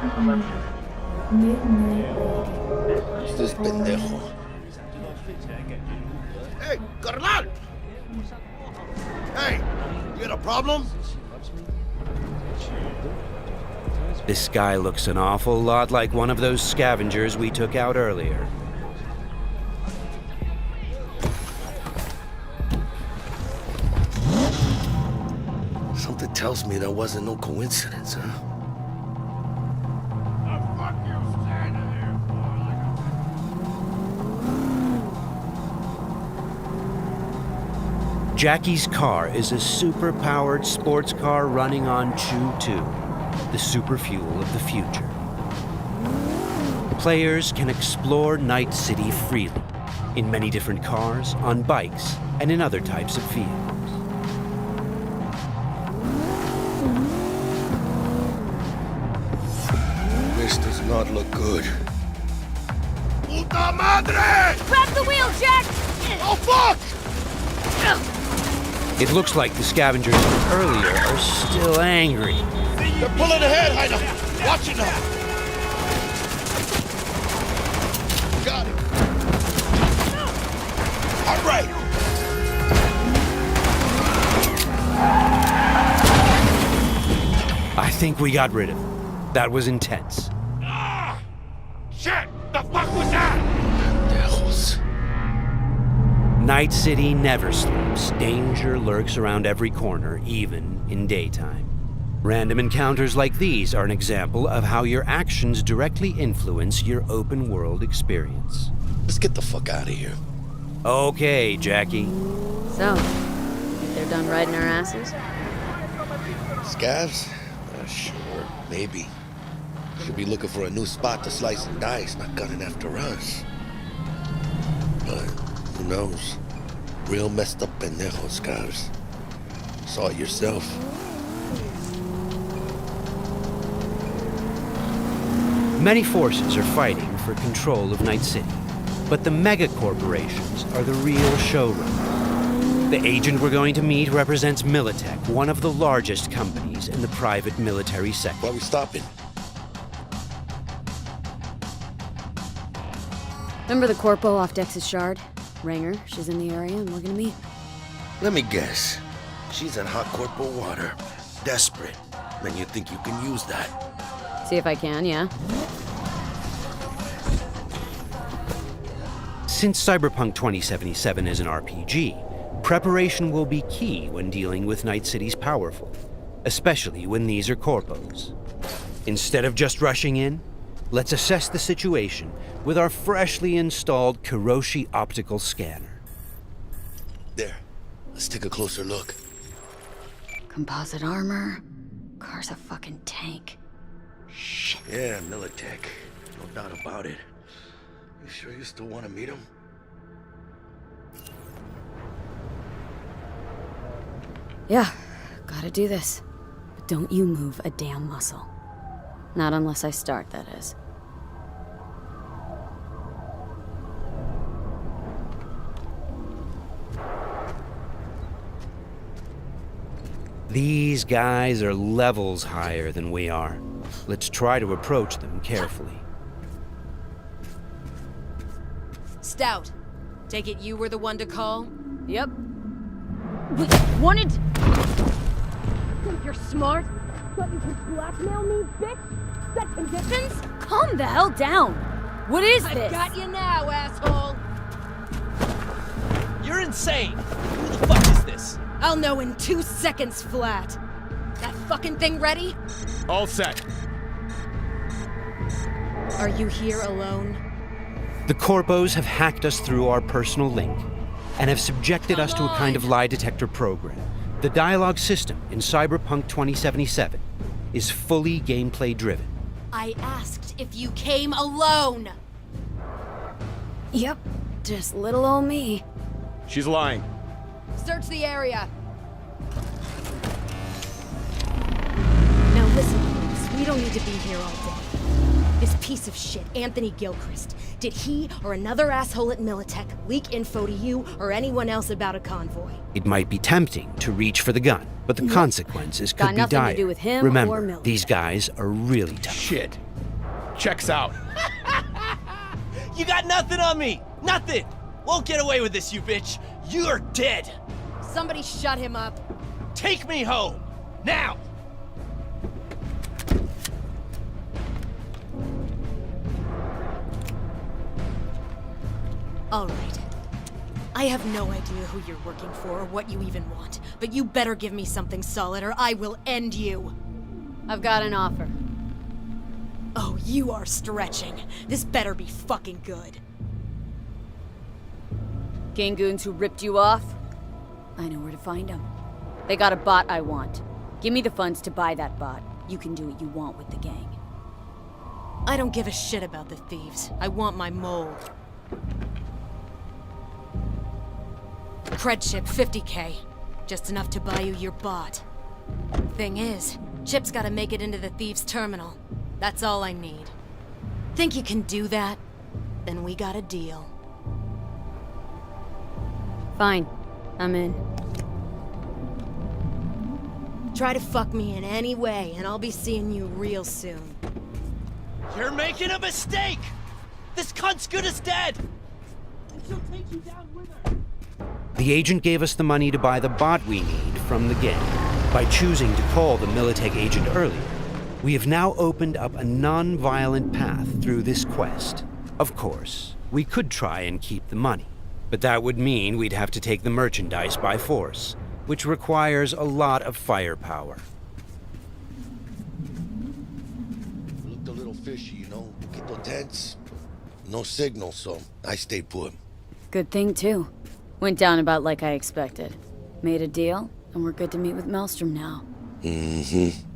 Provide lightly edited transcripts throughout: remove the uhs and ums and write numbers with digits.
Who's this pendejo? Hey, carnal! Hey, you got a problem? This guy looks an awful lot like one of those scavengers we took out earlier. Something tells me that wasn't no coincidence, huh? Jackie's car is a super-powered sports car running on Chew-2, the super fuel of the future. Players can explore Night City freely, in many different cars, on bikes, and in other types of vehicles. This does not look good. Puta madre! Grab the wheel, Jack! Oh, fuck! It looks like the scavengers from earlier are still angry. They're pulling ahead, Heiner! Watch it now! Got it! All right! I think we got rid of him. That was intense. Shit! The fuck was that? Pendejos. Night City never sleeps. Danger lurks around every corner, even in daytime. Random encounters like these are an example of how your actions directly influence your open world experience. Let's get the fuck out of here. Okay, Jackie. So, think they're done riding our asses? Scavs? Sure, maybe. Should be looking for a new spot to slice and dice, not gunning after us. But who knows? Real messed up pendejos, Scavs. Saw it yourself. Many forces are fighting for control of Night City, but the mega corporations are the real showrunner. The agent we're going to meet represents Militech, one of the largest companies in the private military sector. Why are we stopping? Remember the corpo off Dex's Shard? Ranger, she's in the area and we're gonna meet. Let me guess. She's in hot corporal water. Desperate. Then you think you can use that? See if I can, yeah. Since Cyberpunk 2077 is an RPG, preparation will be key when dealing with Night City's powerful, especially when these are corpos. Instead of just rushing in, let's assess the situation with our freshly installed Kiroshi optical scanner. There. Let's take a closer look. Composite armor. Car's a fucking tank. Shit. Yeah, Militech. No doubt about it. You sure you still want to meet him? Yeah, gotta do this. But don't you move a damn muscle. Not unless I start, that is. These guys are levels higher than we are. Let's try to approach them carefully. Stout, take it you were the one to call? Yep. Wanted... Think you're smart? Thought you could blackmail me, bitch? Set conditions? Calm the hell down. What is this? I've got you now, asshole! You're insane! Who the fuck is this? I'll know in 2 seconds flat. That fucking thing ready? All set. Are you here alone? The corpos have hacked us through our personal link and have subjected us to a kind of lie detector program. The dialogue system in Cyberpunk 2077 is fully gameplay driven. I asked if you came alone! Yep, just little old me. She's lying. Search the area. Now listen, folks, we don't need to be here all day. This piece of shit, Anthony Gilchrist, did he or another asshole at Militech leak info to you or anyone else about a convoy? It might be tempting to reach for the gun, but the consequences Got could be nothing to dire. do with him or Remember, Militech. these guys are really tough. Shit. Checks out. You got nothing on me! Nothing! Won't get away with this, you bitch! You're dead! Somebody shut him up. Take me home! Now! All right. I have no idea who you're working for or what you even want, but you better give me something solid or I will end you. I've got an offer. Oh, you are stretching. This better be fucking good. Gang goons who ripped you off? I know where to find them. They got a bot I want. Give me the funds to buy that bot. You can do what you want with the gang. I don't give a shit about the thieves. I want my mold. Cred chip, 50K. Just enough to buy you your bot. Thing is, chip's gotta make it into the thieves' terminal. That's all I need. Think you can do that? Then we got a deal. Fine. I'm in. Try to fuck me in any way, and I'll be seeing you real soon. You're making a mistake! This cunt's good as dead! And she'll take you down with her! The agent gave us the money to buy the bot we need from the gang. By choosing to call the Militech agent earlier, we have now opened up a non-violent path through this quest. Of course, we could try and keep the money, but that would mean we'd have to take the merchandise by force, which requires a lot of firepower. Looked a little fishy, you know? Poquito tense. No signal, so I stayed put. Good thing, too. Went down about like I expected. Made a deal, and we're good to meet with Maelstrom now. Mm-hmm.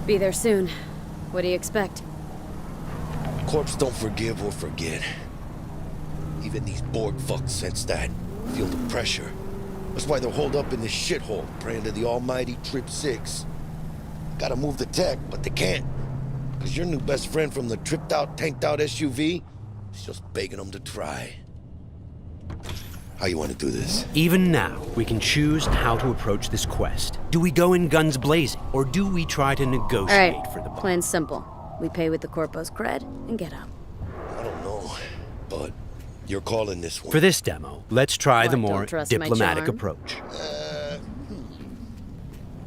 Be there soon. What do you expect? Corps don't forgive or forget. Even these Borg fucks sense that. Feel the pressure. That's why they're holed up in this shithole, praying to the almighty Trip 6. Gotta move the tech, but they can't. Cause your new best friend from the tripped out, tanked out SUV is just begging them to try. How you want to do this? Even now, we can choose how to approach this quest. Do we go in guns blazing, or do we try to negotiate for the bot? Plan's simple. We pay with the Corpo's cred and get out. I don't know, but you're calling this one. For this demo, let's try the What, more don't trust my diplomatic charm? approach.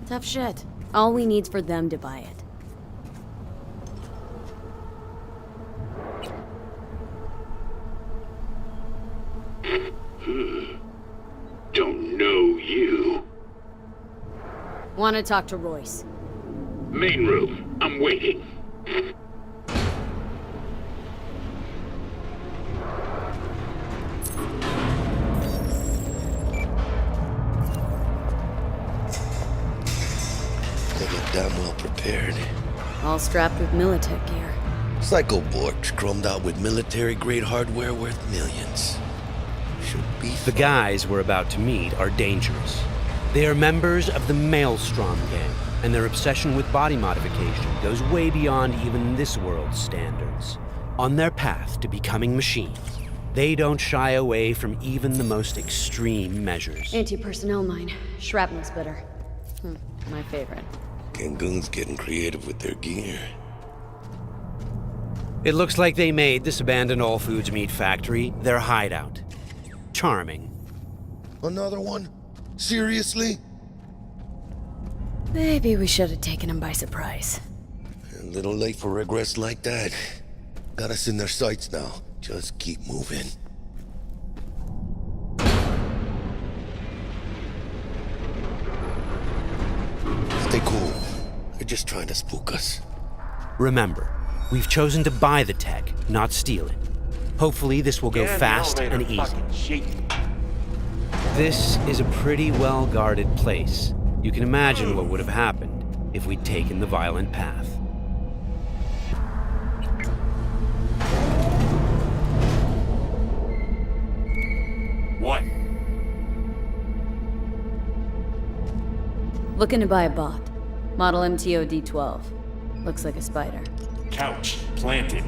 Tough shit. All we need's for them to buy it. Don't know you. Want to talk to Royce. Main room. I'm waiting. They look damn well prepared. All strapped with Militech gear. Psycho Borgs chromed out with military-grade hardware worth millions. Should be The guys we're about to meet are dangerous. They are members of the Maelstrom gang, and their obsession with body modification goes way beyond even this world's standards. On their path to becoming machines, they don't shy away from even the most extreme measures. Anti-personnel mine. Shrapnel splitter. My favorite. Cancun's getting creative with their gear. It looks like they made this abandoned all foods meat factory their hideout. Charming. Another one? Seriously? Maybe we should have taken him by surprise. A little late for regrets like that. Got us in their sights now. Just keep moving. Stay cool. They're just trying to spook us. Remember, we've chosen to buy the tech, not steal it. Hopefully this will go fast and easy. This is a pretty well-guarded place. You can imagine what would have happened if we'd taken the violent path. What? Looking to buy a bot. Model MTO D12. Looks like a spider. Couch planted.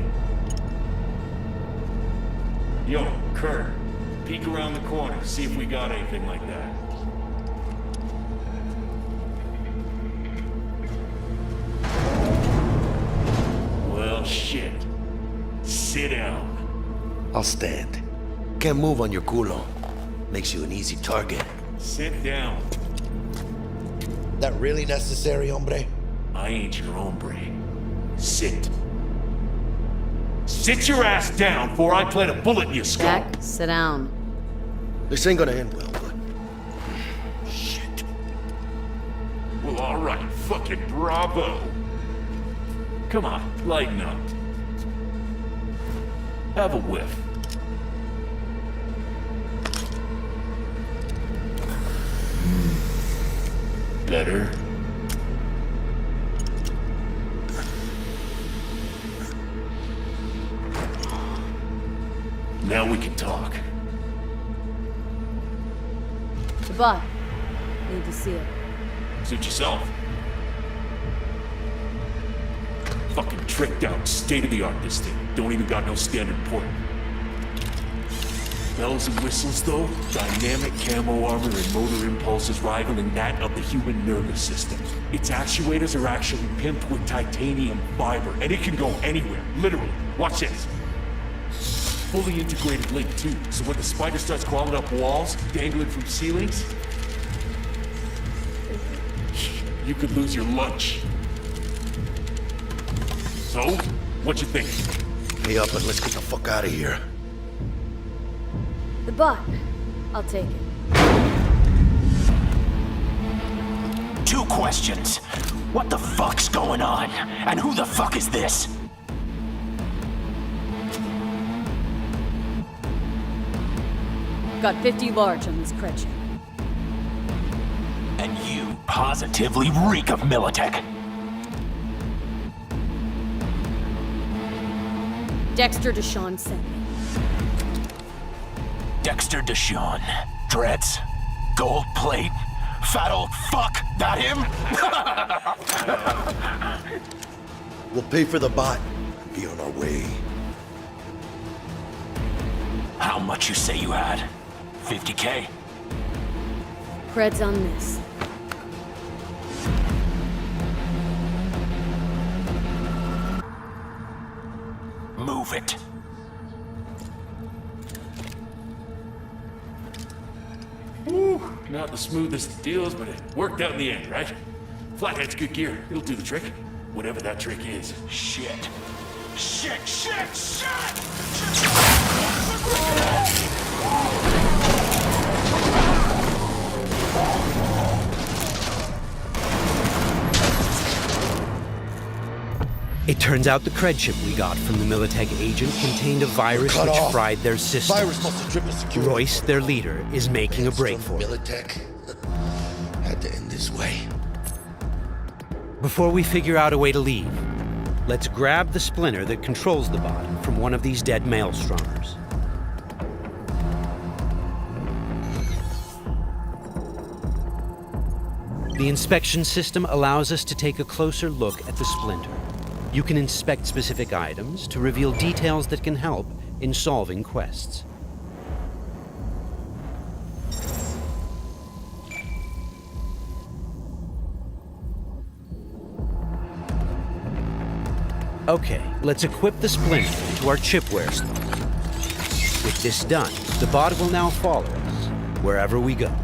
Yo, Kurt, peek around the corner, see if we got anything like that. Well, shit. Sit down. I'll stand. Can't move on your culo. Makes you an easy target. Sit down. That really necessary, hombre? I ain't your hombre. Sit. Sit your ass down before I plant a bullet in your skull. Jack, sit down. This ain't gonna end well, but... Shit. Well, alright, fucking bravo. Come on, lighten up. Have a whiff. Better. Now we can talk. The bot. Need to see it. Suit yourself. Fucking tricked out, state-of-the-art this thing. Don't even got no standard port. Bells and whistles though, dynamic camo armor and motor impulses rivaling that of the human nervous system. Its actuators are actually pimped with titanium fiber, and it can go anywhere, literally. Watch this. Fully integrated link too, so when the spider starts crawling up walls, dangling from ceilings, you could lose your lunch. So, what you think? Pay up and let's get the fuck out of here. The bot. I'll take it. 2 questions. What the fuck's going on? And who the fuck is this? Got 50 large on this cred. And you positively reek of Militech. Dexter Deshawn sent me. Dexter Deshawn. Dreads. Gold plate. Fat old fuck. That him? We'll pay for the bot and be on our way. How much you say you had? 50K? Cred's on this. Move it. Whew, not the smoothest of deals, but it worked out in the end, right? Flathead's good gear. It'll do the trick. Whatever that trick is. Shit. Shit, shit, shit! It turns out the cred chip we got from the Militech agent contained a virus Cut which off. fried their system. Virus must have tripped security. Royce, their leader, is making a break for it. Militech. Had to end this way. Before we figure out a way to leave, let's grab the splinter that controls the bot from one of these dead maelstromers. The inspection system allows us to take a closer look at the splinter. You can inspect specific items to reveal details that can help in solving quests. Okay, let's equip the splinter to our chipware slot. With this done, the bot will now follow us wherever we go.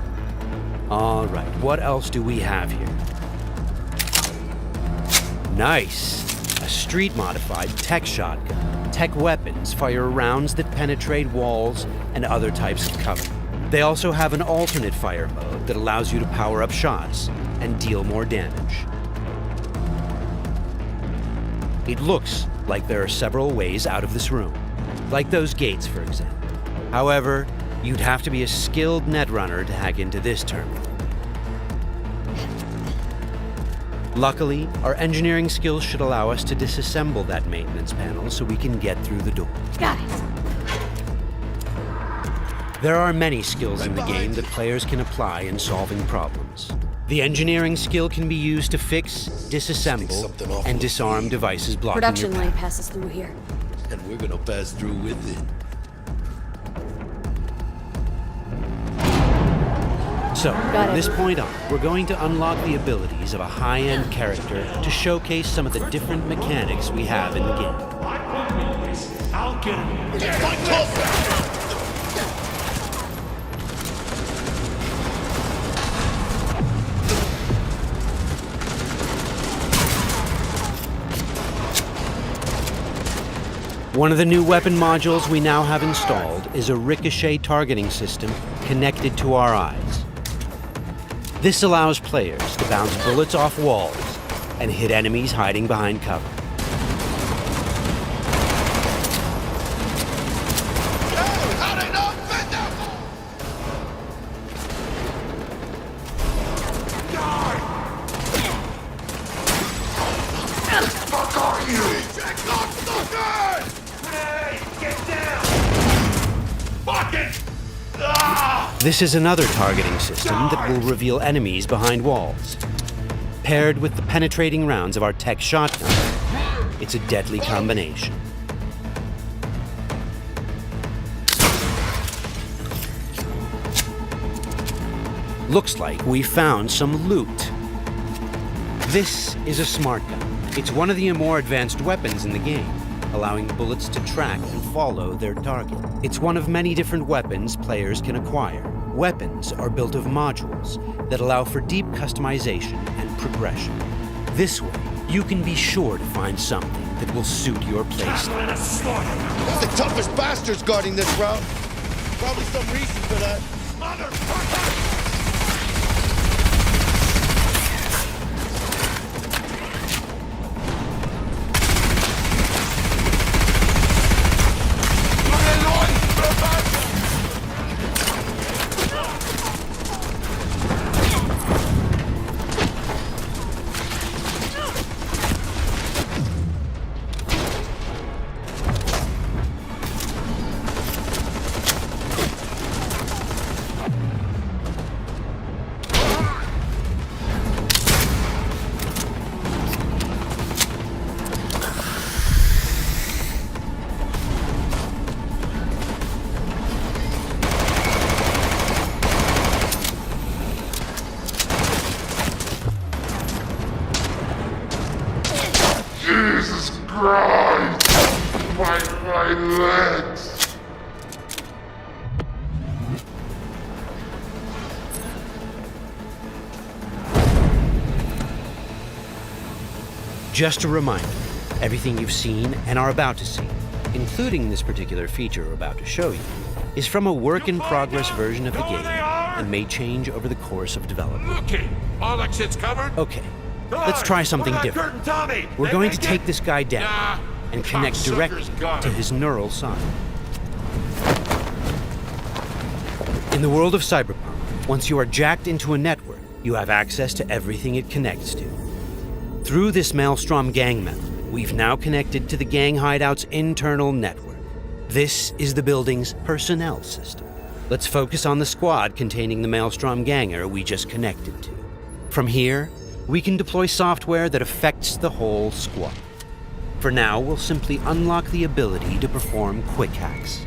All right, what else do we have here? Nice! A street-modified tech shotgun. Tech weapons fire rounds that penetrate walls and other types of cover. They also have an alternate fire mode that allows you to power up shots and deal more damage. It looks like there are several ways out of this room, like those gates, for example. However, you'd have to be a skilled netrunner to hack into this terminal. Luckily, our engineering skills should allow us to disassemble that maintenance panel so we can get through the door. Got it. There are many skills in the game that players can apply in solving problems. The engineering skill can be used to fix, disassemble, something off and the disarm feed. devices blocking Production your line path. passes through here. And we're gonna pass through with it. So, Got from it. this point on, we're going to unlock the abilities of a high-end character to showcase some of the different mechanics we have in the game. I'll get him. One of the new weapon modules we now have installed is a ricochet targeting system connected to our eyes. This allows players to bounce bullets off walls and hit enemies hiding behind cover. This is another targeting system that will reveal enemies behind walls. Paired with the penetrating rounds of our tech shotgun, it's a deadly combination. Looks like we found some loot. This is a smart gun. It's one of the more advanced weapons in the game, allowing bullets to track and follow their target. It's one of many different weapons players can acquire. Weapons are built of modules that allow for deep customization and progression. This way, you can be sure to find something that will suit your playstyle. Who's the toughest bastards guarding this route? Probably some reason for that. Motherfucker! Jesus Christ! My legs! Just a reminder, everything you've seen and are about to see, including this particular feature we're about to show you, is from a work-in-progress version of the game and may change over the course of development. Okay, all that shit's covered. Okay, let's try something different. We're going to take this guy down and connect directly to his neural side. In the world of Cyberpunk, once you are jacked into a network, you have access to everything it connects to. Through this Maelstrom gang member, we've now connected to the gang hideout's internal network. This is the building's personnel system. Let's focus on the squad containing the Maelstrom ganger we just connected to. From here, we can deploy software that affects the whole squad. For now, we'll simply unlock the ability to perform quick hacks.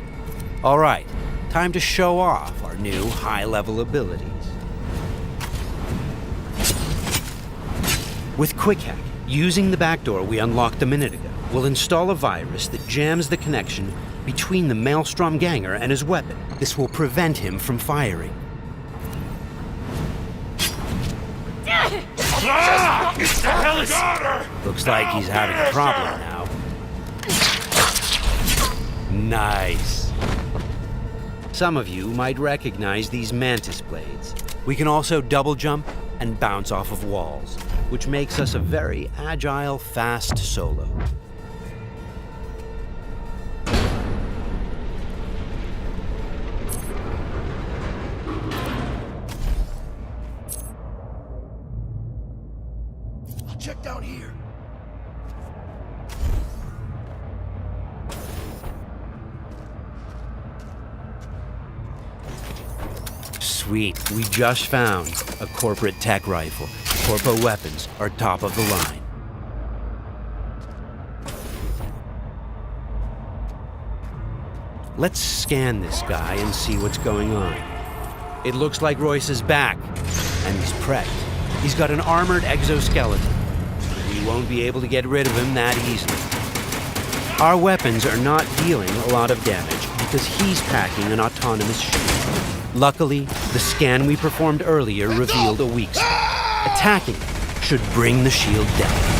All right, time to show off our new high-level abilities. With Quick Hack, using the backdoor we unlocked a minute ago, we'll install a virus that jams the connection between the Maelstrom ganger and his weapon. This will prevent him from firing. What the hell is... Looks like he's having a problem now. Nice. Some of you might recognize these mantis blades. We can also double jump and bounce off of walls, which makes us a very agile, fast solo. I'll check down here. Sweet, we just found a corporate tech rifle. Corpo weapons are top of the line. Let's scan this guy and see what's going on. It looks like Royce is back, and he's prepped. He's got an armored exoskeleton. We won't be able to get rid of him that easily. Our weapons are not dealing a lot of damage because he's packing an autonomous shield. Luckily, the scan we performed earlier revealed a weak spot. Attacking it should bring the shield down.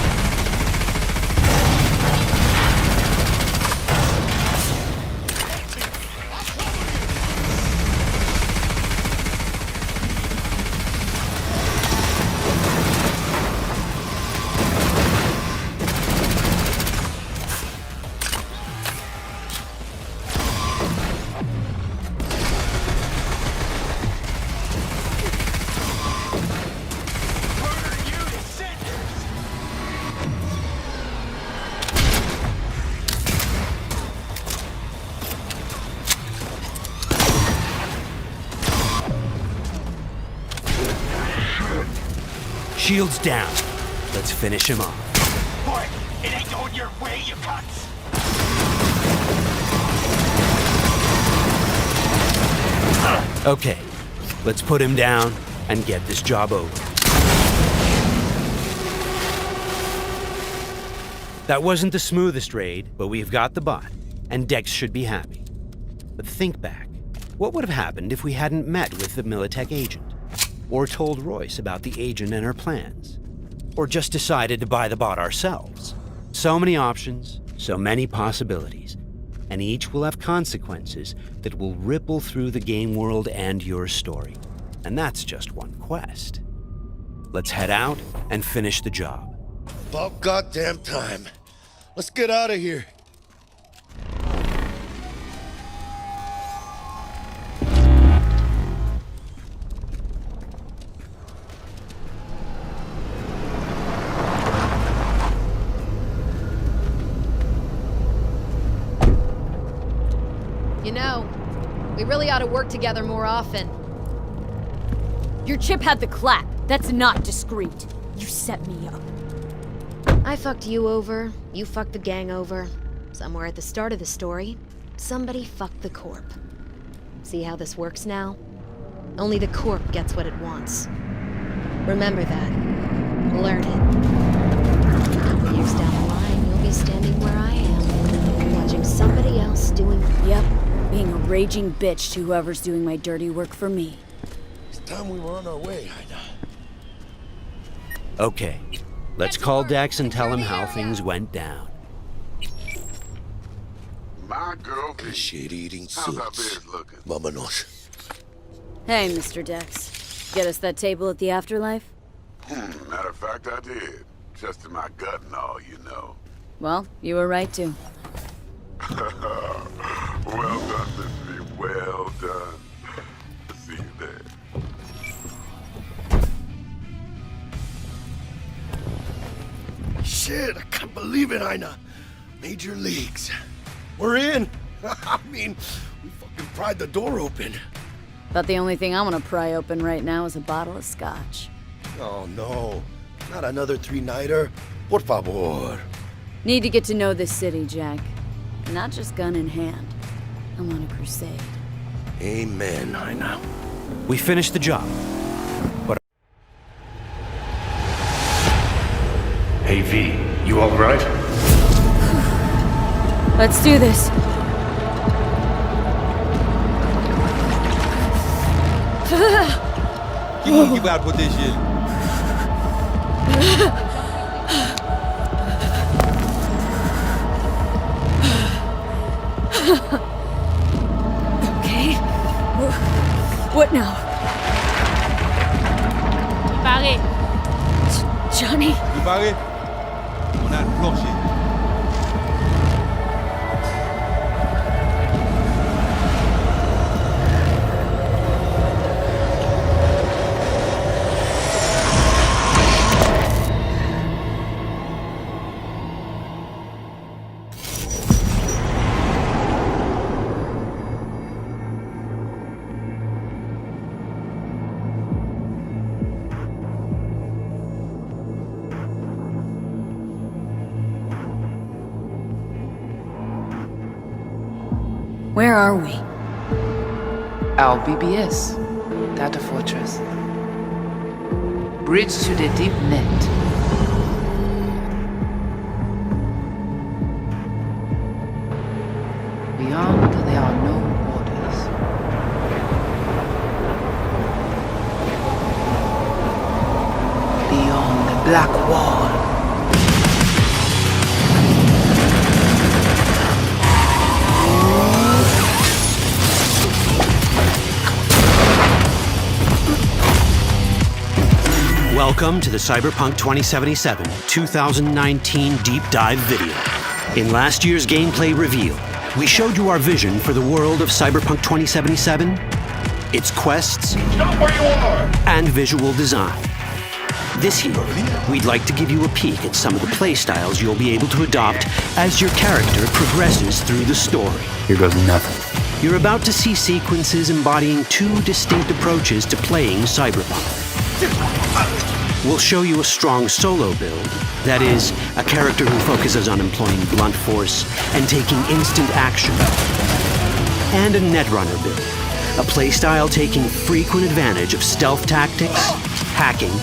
Shield's down. Let's finish him off. Boy, it ain't going your way, you cunts! Okay, let's put him down and get this job over. That wasn't the smoothest raid, but we've got the bot, and Dex should be happy. But think back. What would have happened if we hadn't met with the Militech agent? Or told Royce about the agent and her plans? Or just decided to buy the bot ourselves? So many options, so many possibilities, and each will have consequences that will ripple through the game world and your story. And that's just one quest. Let's head out and finish the job. About goddamn time. Let's get out of here. You know, we really ought to work together more often. Your chip had the clap. That's not discreet. You set me up. I fucked you over, you fucked the gang over. Somewhere at the start of the story, somebody fucked the Corp. See how this works now? Only the Corp gets what it wants. Remember that. Learn it. Years down the line, you'll be standing where I am, watching somebody else doing... Yep, being a raging bitch to whoever's doing my dirty work for me. It's time we were on our way, Ina. Okay, let's call Dex and tell him how things went down. My girl, Shit-eating how's our suits. beard looking? Vámonos. Hey, Mr. Dex. Get us that table at the afterlife? Matter of fact, I did. Just in my gut and all, you know. Well, you were right to. Well done, Miss V. Well done. See you there. Shit, I can't believe it, Ina. Major leagues. We're in. I mean, we fucking pried the door open. But the only thing I want to pry open right now is a bottle of scotch. Oh, no. Not another three-nighter. Por favor. Need to get to know this city, Jack. Not just gun in hand. I'm on a crusade. Amen, Ina. We finished the job. But Hey V, you alright? Let's do this. Keep out with this shit. Okay. What now? Barré. Johnny? Barré? On a une plancher. Where are we? Our BBS, Data Fortress. Bridge to the deep net. Beyond, there are no borders. Beyond the black wall. Welcome to the Cyberpunk 2077 2019 Deep Dive video. In last year's gameplay reveal, we showed you our vision for the world of Cyberpunk 2077, its quests, and visual design. This year, we'd like to give you a peek at some of the playstyles you'll be able to adopt as your character progresses through the story. Here goes nothing. You're about to see sequences embodying two distinct approaches to playing Cyberpunk. We'll show you a strong solo build, that is, a character who focuses on employing blunt force and taking instant action. And a netrunner build, a playstyle taking frequent advantage of stealth tactics, hacking,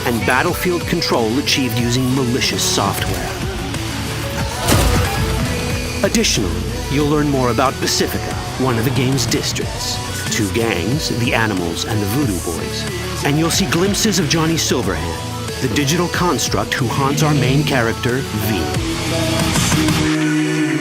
and battlefield control achieved using malicious software. Additionally, you'll learn more about Pacifica, one of the game's districts, two gangs, the Animals and the Voodoo Boys, and you'll see glimpses of Johnny Silverhand, the digital construct who haunts our main character, V.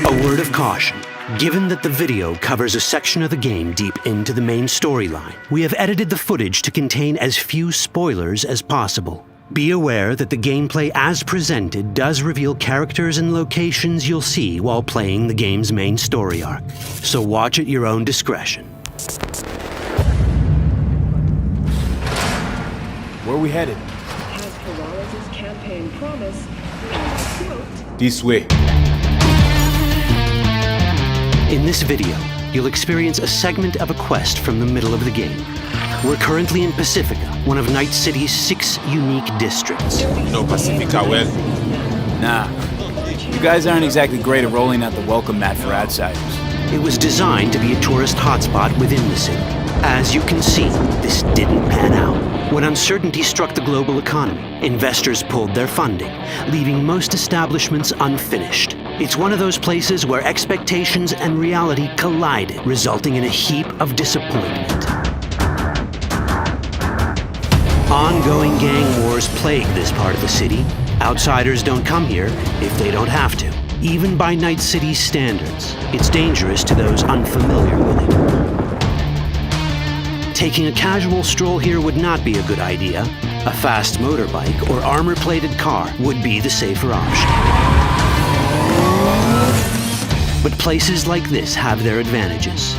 A word of caution. Given that the video covers a section of the game deep into the main storyline, we have edited the footage to contain as few spoilers as possible. Be aware that the gameplay as presented does reveal characters and locations you'll see while playing the game's main story arc, so watch at your own discretion. Where are we headed? As per Wallace's campaign promise, quote, This way. In this video, you'll experience a segment of a quest from the middle of the game. We're currently in Pacifica, one of Night City's 6 unique districts. No Pacifica well. Nah. You guys aren't exactly great at rolling out the welcome mat for outsiders. It was designed to be a tourist hotspot within the city. As you can see, this didn't pan out. When uncertainty struck the global economy, investors pulled their funding, leaving most establishments unfinished. It's one of those places where expectations and reality collided, resulting in a heap of disappointment. Ongoing gang wars plague this part of the city. Outsiders don't come here if they don't have to. Even by Night City's standards, it's dangerous to those unfamiliar with it. Taking a casual stroll here would not be a good idea. A fast motorbike or armor-plated car would be the safer option. But places like this have their advantages.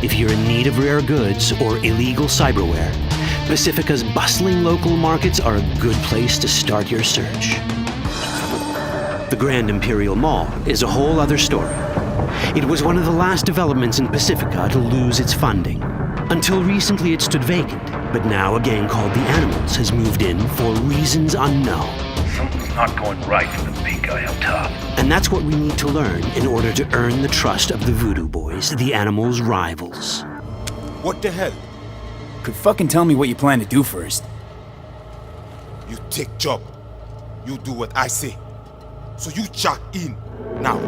If you're in need of rare goods or illegal cyberware, Pacifica's bustling local markets are a good place to start your search. The Grand Imperial Mall is a whole other story. It was one of the last developments in Pacifica to lose its funding. Until recently it stood vacant, but now a gang called the Animals has moved in for reasons unknown. Something's not going right for the big guy up top. And that's what we need to learn in order to earn the trust of the Voodoo Boys, the Animals' rivals. What the hell? Could fucking tell me what you plan to do first. You take job. You do what I say. So you jack in, now.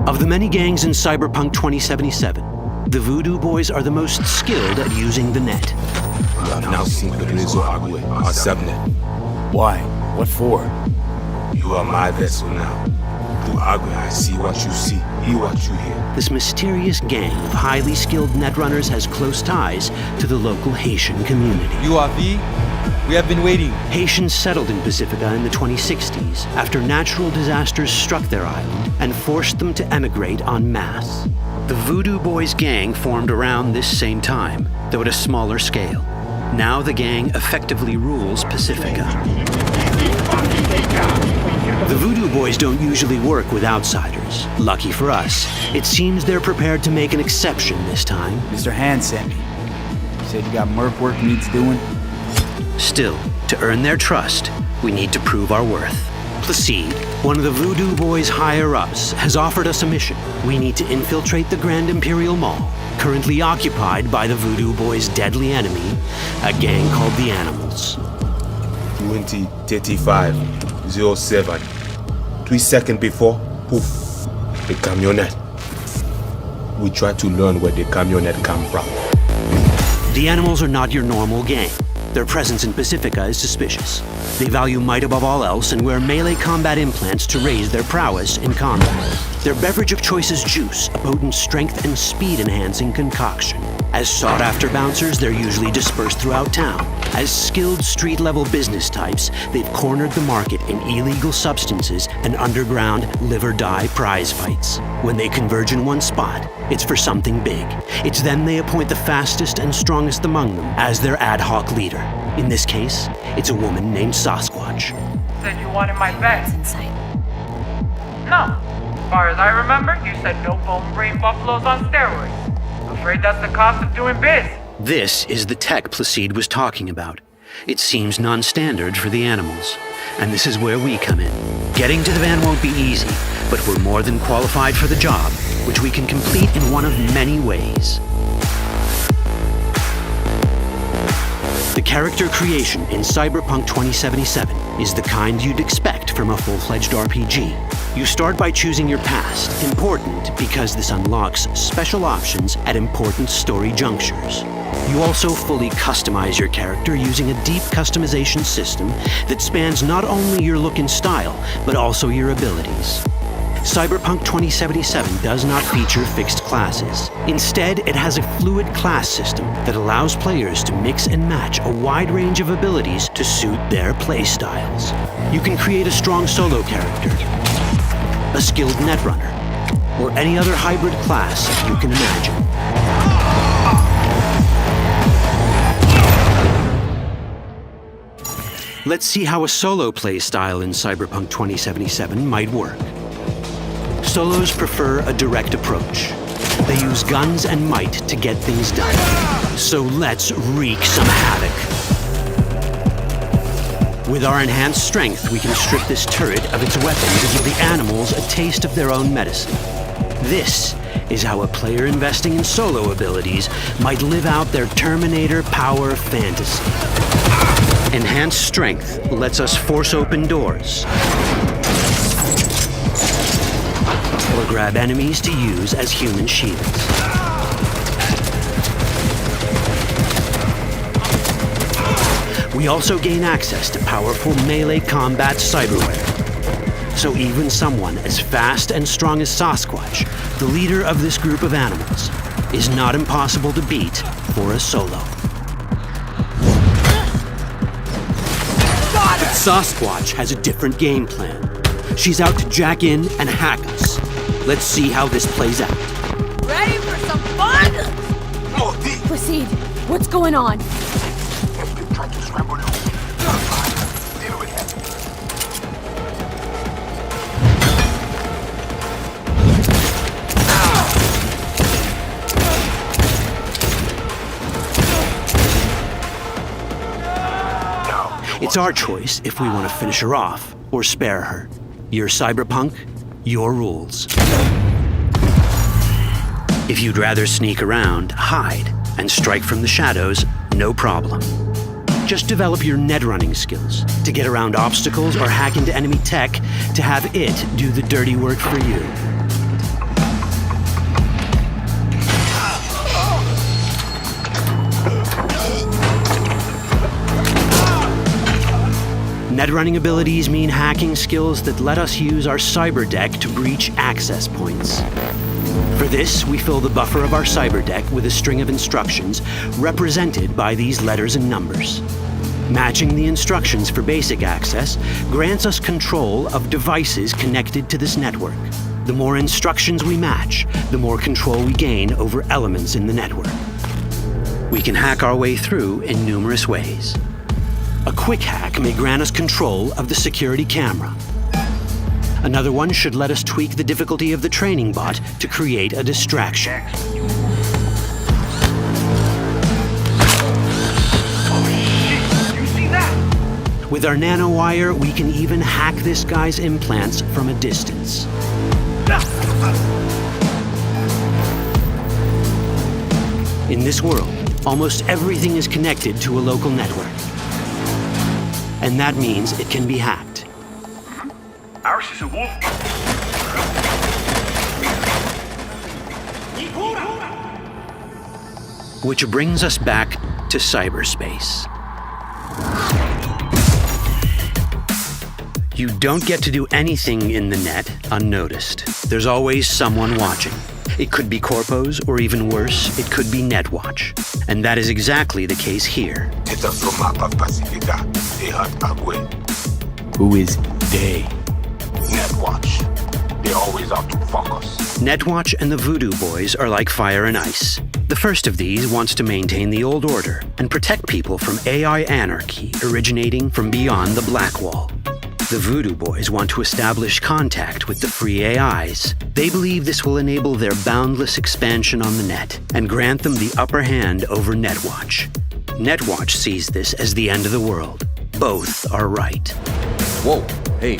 Of the many gangs in Cyberpunk 2077, the Voodoo Boys are the most skilled at using the net. You have now seen Pedrezo Agüe, our subnet. Why? What for? You are my vessel now. Through Agüe, I see what you see, hear what you hear. This mysterious gang of highly skilled netrunners has close ties to the local Haitian community. You are V? We have been waiting. Haitians settled in Pacifica in the 2060s after natural disasters struck their island and forced them to emigrate en masse. The Voodoo Boys gang formed around this same time, though at a smaller scale. Now the gang effectively rules Pacifica. The Voodoo Boys don't usually work with outsiders. Lucky for us, it seems they're prepared to make an exception this time. Mr. Hand sent me. Said you got merc work needs doing. Still, to earn their trust, we need to prove our worth. Placide, one of the Voodoo Boys' higher-ups, has offered us a mission. We need to infiltrate the Grand Imperial Mall, currently occupied by the Voodoo Boys' deadly enemy, a gang called the Animals. 20:35:07. 3 seconds before, poof, the camionette. We try to learn where the camionette come from. The Animals are not your normal gang. Their presence in Pacifica is suspicious. They value might above all else and wear melee combat implants to raise their prowess in combat. Their beverage of choice is juice, a potent strength and speed-enhancing concoction. As sought-after bouncers, they're usually dispersed throughout town. As skilled street-level business types, they've cornered the market in illegal substances and underground live-or-die prize fights. When they converge in one spot, it's for something big. It's then they appoint the fastest and strongest among them as their ad hoc leader. In this case, it's a woman named Sasquatch. Said you wanted my bed. No. As far as I remember, you said no bone brain buffaloes on steroids. Afraid that's the cost of doing biz. This is the tech Placide was talking about. It seems non-standard for the Animals. And this is where we come in. Getting to the van won't be easy, but we're more than qualified for the job, which we can complete in one of many ways. The character creation in Cyberpunk 2077 is the kind you'd expect from a full-fledged RPG. You start by choosing your past, important because this unlocks special options at important story junctures. You also fully customize your character using a deep customization system that spans not only your look and style, but also your abilities. Cyberpunk 2077 does not feature fixed classes. Instead, it has a fluid class system that allows players to mix and match a wide range of abilities to suit their playstyles. You can create a strong solo character, a skilled netrunner, or any other hybrid class you can imagine. Let's see how a solo play style in Cyberpunk 2077 might work. Solos prefer a direct approach. They use guns and might to get things done. So let's wreak some havoc. With our enhanced strength, we can strip this turret of its weapon to give the Animals a taste of their own medicine. This is how a player investing in solo abilities might live out their Terminator power fantasy. Enhanced strength lets us force open doors, or grab enemies to use as human shields. We also gain access to powerful melee combat cyberware. So even someone as fast and strong as Sasquatch, the leader of this group of animals, is not impossible to beat for a solo. But Sasquatch has a different game plan. She's out to jack in and hack us. Let's see how this plays out. Ready for some fun? Placide, what's going on? It's our choice if we want to finish her off or spare her. You're Cyberpunk, your rules. If you'd rather sneak around, hide, and strike from the shadows, no problem. Just develop your netrunning skills to get around obstacles or hack into enemy tech to have it do the dirty work for you. Netrunning abilities mean hacking skills that let us use our cyber deck to breach access points. For this, we fill the buffer of our cyber deck with a string of instructions represented by these letters and numbers. Matching the instructions for basic access grants us control of devices connected to this network. The more instructions we match, the more control we gain over elements in the network. We can hack our way through in numerous ways. A quick hack may grant us control of the security camera. Another one should let us tweak the difficulty of the training bot to create a distraction. With With our nanowire, we can even hack this guy's implants from a distance. In this world, almost everything is connected to a local network. And that means it can be hacked. Ours is a wolf. Which brings us back to cyberspace. You don't get to do anything in the net unnoticed. There's always someone watching. It could be corpos, or even worse, it could be Netwatch. And that is exactly the case here. Who is they? Netwatch. They're always out to fuck us. Netwatch and the Voodoo Boys are like fire and ice. The first of these wants to maintain the old order and protect people from AI anarchy originating from beyond the Black Wall. The Voodoo Boys want to establish contact with the free AIs. They believe this will enable their boundless expansion on the net and grant them the upper hand over Netwatch. Netwatch sees this as the end of the world. Both are right. Whoa, hey,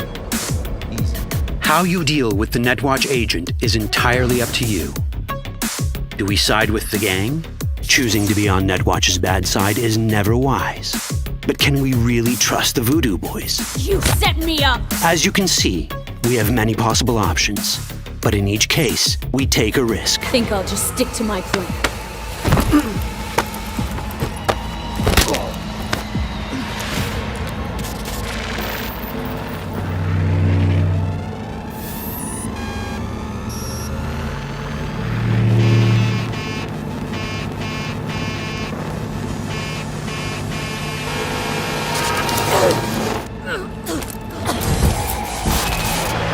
easy. How you deal with the Netwatch agent is entirely up to you. Do we side with the gang? Choosing to be on Netwatch's bad side is never wise. But can we really trust the Voodoo Boys? You set me up! As you can see, we have many possible options. But in each case, we take a risk. Think I'll just stick to my plan.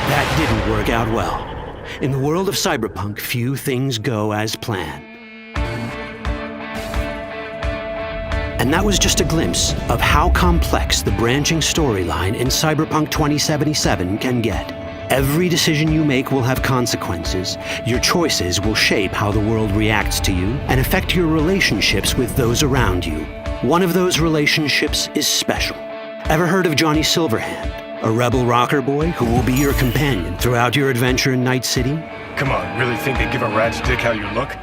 That didn't work out well. In the world of cyberpunk, few things go as planned. And that was just a glimpse of how complex the branching storyline in Cyberpunk 2077 can get. Every decision you make will have consequences. Your choices will shape how the world reacts to you and affect your relationships with those around you. One of those relationships is special. Ever heard of Johnny Silverhand? A rebel rocker boy who will be your companion throughout your adventure in Night City? Come on, really think they give a rat's dick how you look?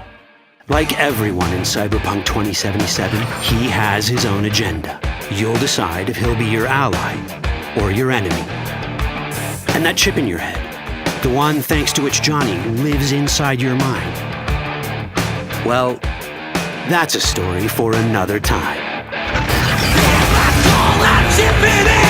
Like everyone in Cyberpunk 2077, he has his own agenda. You'll decide if he'll be your ally or your enemy. And that chip in your head, the one thanks to which Johnny lives inside your mind, well, that's a story for another time. All that chip in it!